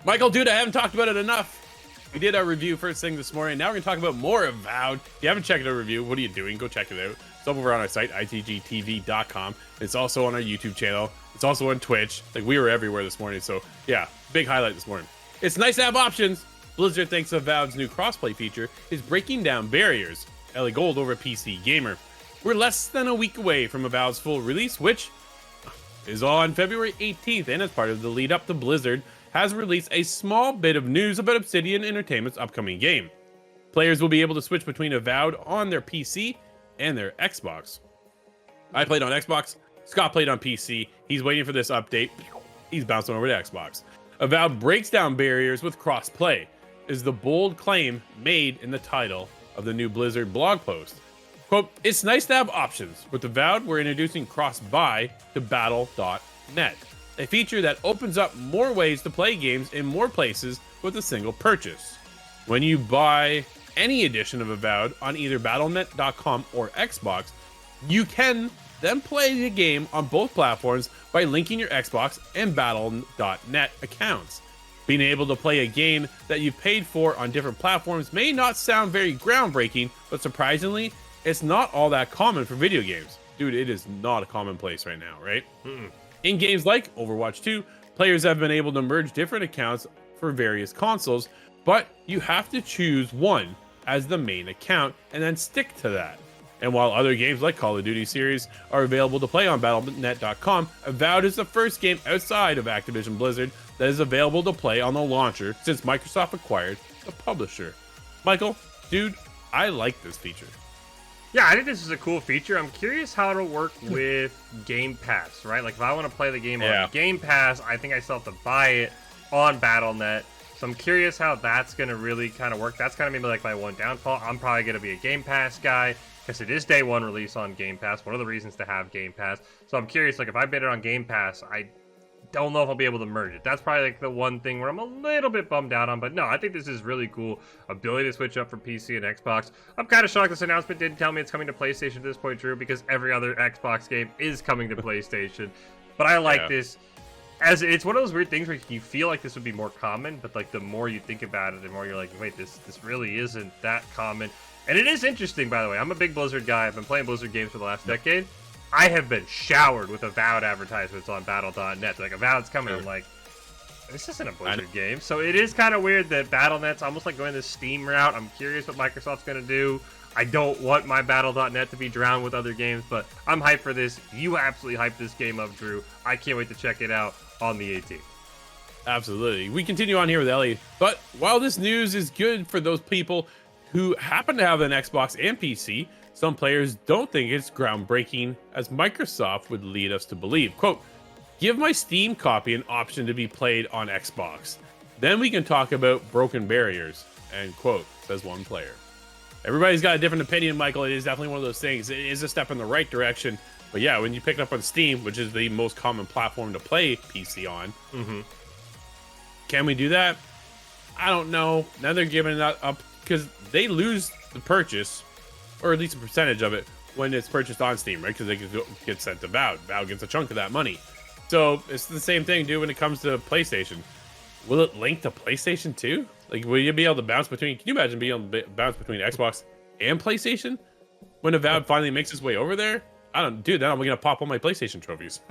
Michael, dude, I haven't talked about it enough. We did our review first thing this morning. Now we're going to talk about more Avowed. If you haven't checked out a review, what are you doing? Go check it out. It's up over on our site, itgtv.com. It's also on our YouTube channel. It's also on Twitch. Like, we were everywhere this morning. So, yeah, big highlight this morning. It's nice to have options. Blizzard thinks Avowed's new crossplay feature is breaking down barriers. Ellie Gold over PC Gamer. We're less than a week away from Avowed's full release, which is on February 18th. And as part of the lead up to Blizzard has released a small bit of news about Obsidian Entertainment's upcoming game. Players will be able to switch between Avowed on their PC and their Xbox. I played on Xbox, Scott played on PC. He's waiting for this update. He's bouncing over to Xbox. Avowed breaks down barriers with cross-play, is the bold claim made in the title of the new Blizzard blog post. Quote, it's nice to have options. With Avowed, we're introducing cross-buy to Battle.net. A feature that opens up more ways to play games in more places with a single purchase. When you buy any edition of Avowed on either Battle.net.com or Xbox, you can then play the game on both platforms by linking your Xbox and Battle.net accounts. Being able to play a game that you've paid for on different platforms may not sound very groundbreaking, but surprisingly, it's not all that common for video games. Dude, it is not a commonplace right now, right? In games like Overwatch 2, players have been able to merge different accounts for various consoles, but you have to choose one as the main account and then stick to that. And while other games like Call of Duty series are available to play on Battle.net.com, Avowed is the first game outside of Activision Blizzard that is available to play on the launcher since Microsoft acquired the publisher. Michael, dude, I like this feature. Yeah, I think this is a cool feature. I'm curious how it'll work with Game Pass, right? Like, if I want to play the game on Game Pass, I think I still have to buy it on Battle.net. So I'm curious how that's going to really kind of work. That's kind of maybe like my one downfall. I'm probably going to be a Game Pass guy because it is day one release on Game Pass. One of the reasons to have Game Pass. So I'm curious, like, if I bid it on Game Pass, I don't know if I'll be able to merge it. That's probably like the one thing where I'm a little bit bummed out on, but no, I think this is really cool. Ability to switch up from PC and Xbox. I'm kind of shocked this announcement didn't tell me it's coming to PlayStation at this point, Drew, because every other Xbox game is coming to PlayStation. But I like this. As it's one of those weird things where you feel like this would be more common, but like the more you think about it, the more you're like, wait, this really isn't that common. And it is interesting, by the way. I'm a big Blizzard guy. I've been playing Blizzard games for the last decade. I have been showered with Avowed advertisements on Battle.net. Like, Avowed's coming. I'm like, this isn't a Blizzard game. So it is kind of weird that Battle.net's almost like going this Steam route. I'm curious what Microsoft's going to do. I don't want my Battle.net to be drowned with other games, but I'm hyped for this. You absolutely hyped this game up, Drew. I can't wait to check it out on the 18th. Absolutely. We continue on here with Ellie. But while this news is good for those people who happen to have an Xbox and PC, some players don't think it's groundbreaking, as Microsoft would lead us to believe. Quote, give my Steam copy an option to be played on Xbox. Then we can talk about broken barriers, end quote, says one player. Everybody's got a different opinion, Michael. It is definitely one of those things. It is a step in the right direction. But yeah, when you pick it up on Steam, which is the most common platform to play PC on, can we do that? I don't know. Now they're giving that up because they lose the purchase, or at least a percentage of it, when it's purchased on Steam, right? Because they get sent to Avowed. Avowed gets a chunk of that money. So it's the same thing, dude, when it comes to PlayStation. Will it link to PlayStation too? Like, will you be able to bounce between... Can you imagine being able to bounce between Xbox and PlayStation when Avowed finally makes its way over there? I don't... Dude, then I'm going to pop all my PlayStation trophies.